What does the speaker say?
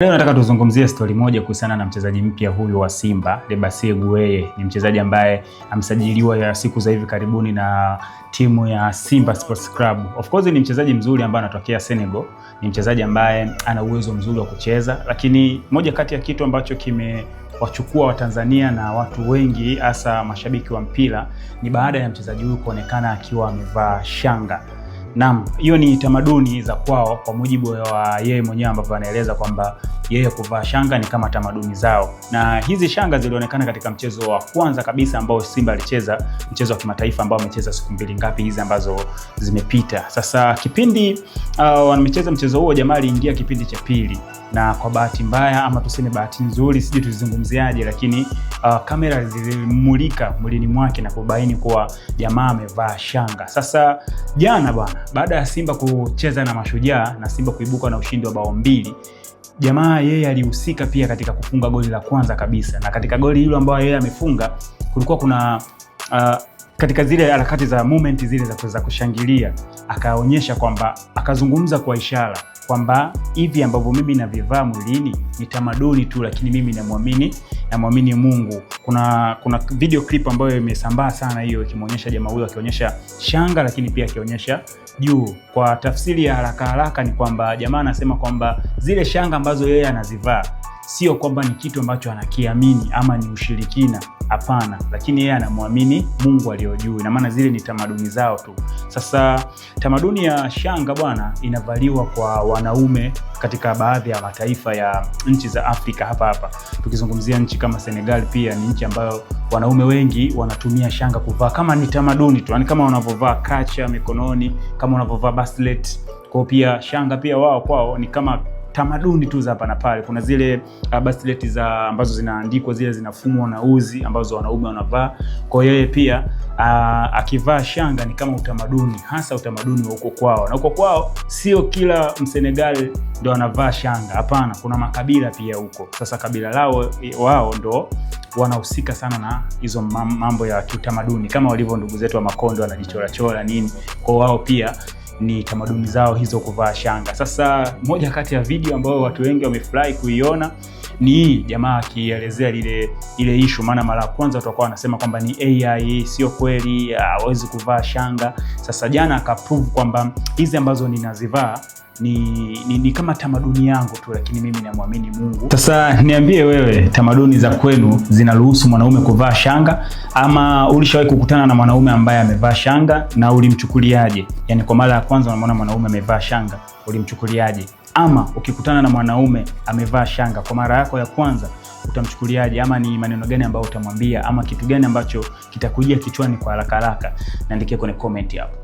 Leo nataka tuzungumzie story moja kuhusiana na mchezaji mpya huyu wa Simba, Debassy Gueye. Ni mchezaji ambaye amesajiliwa ya siku za hivi karibuni na timu ya Simba Sports Club. Of course ni mchezaji mzuri ambaye anatokea Senegal. Ni mchezaji ambaye ana uwezo mzuri wa kucheza, lakini moja kati ya kitu ambacho kimewachukua Watanzania na watu wengi hasa mashabiki wa mpira ni baada ya mchezaji huyu kuonekana akiwa amevaa shanga. Naam, hiyo ni tamaduni za kwao kwa mujibu wa yeye mwenyewe ambavyo anaeleza kwamba yeye kuvaa shanga ni kama tamaduni zao. Na hizi shanga zilionekana katika mchezo wa kwanza kabisa ambao Simba alicheza, mchezo wa kimataifa ambao amecheza siku mbili ngapi hizi ambazo zimepita. Sasa kipindi wamecheza mchezo huo, jamaa aliingia kipindi cha pili, na kwa bahati mbaya ama tuseme bahati nzuri, sijui tuzungumziaje, lakini kamera zilimulika mwilini mwake na kubaini kuwa jamaa amevaa shanga. Sasa jana bwana, baada ya Simba kucheza na Mashujaa na Simba kuibuka na ushindi wa bao 2, jamaa yeye alihusika pia katika kufunga goli la kwanza kabisa. Na katika goli hilo ambalo yeye amefunga kulikuwa kuna katika zile harakati za moment zile za kushangilia, akaonyesha kwamba, akazungumza kwa ishara kwamba hivi ambavyo mimi navivaa mwilini ni tamaduni tu, lakini mimi namwamini Mungu. Kuna video clip ambayo imesambaa sana, hiyo ikimuonyesha jamaa huyo akionyesha shanga lakini pia akionyesha juu. Kwa tafsiri ya haraka ni kwamba jamaa anasema kwamba zile shanga ambazo yeye anazivaa sio kwamba ni kitu ambacho anakiamini ama ni ushirikina, hapana, lakini yeye anamwamini Mungu aliyo juu, na maana zile ni tamaduni zao tu. Sasa tamaduni ya shanga bwana inavaliwa kwa wanaume katika baadhi ya mataifa ya nchi za Afrika hapa. Tukizungumzia nchi kama Senegal, pia ni nchi ambayo wanaume wengi wanatumia shanga kuvaa kama ni tamaduni tu, yani kama wanavovaa kacha mikononi, kama wanavovaa bracelet. Kwa pia shanga pia wao kwao ni kama tamaduni tu za hapa na pale. Kuna zile bracelet za ambazo zinaandikwa, zile zinafumwa na uzi ambazo wanaume wanavaa. Kwa hiyo yeye pia akivaa shanga ni kama utamaduni, hasa utamaduni wa huko kwao. Na huko kwao sio kila Msenegal ndo anavaa shanga, hapana, kuna makabila pia huko. Sasa kabila lao wao ndo wanahusika sana na hizo mambo ya kiutamaduni, kama walivyo ndugu zetu wa Makonde wanajichora nini. Kwa wao pia ni tamaduni zao hizo kuvaa shanga. Sasa moja kati ya video ambayo watu wengi wamefurahi kuiona ni jamaa akielezea ile issue, maana mara ya kwanza watu wakawa wanasema kwamba ni AI, sio kweli, hawezi kuvaa shanga. Sasa jana akaprove kwamba hizi ambazo ninazivaa ni kama tamaduni yangu tu, lakini mimi namwamini Mungu. Sasa niambie wewe, tamaduni za kwenu zinaruhusu mwanaume kuvaa shanga, ama ulishawahi kukutana na mwanaume ambaye amevaa shanga na ulimchukuliaje? Yani kwa mara ya kwanza unamwona mwanaume amevaa shanga, ulimchukuliaje? Ama ukikutana na mwanaume amevaa shanga kwa mara yako ya kwanza, utamchukuliaje? Ama ni maneno gani ambayo utamwambia, ama kitu gani ambacho kitakujia kichwani kwa haraka? Niandikie kwenye comment hapo.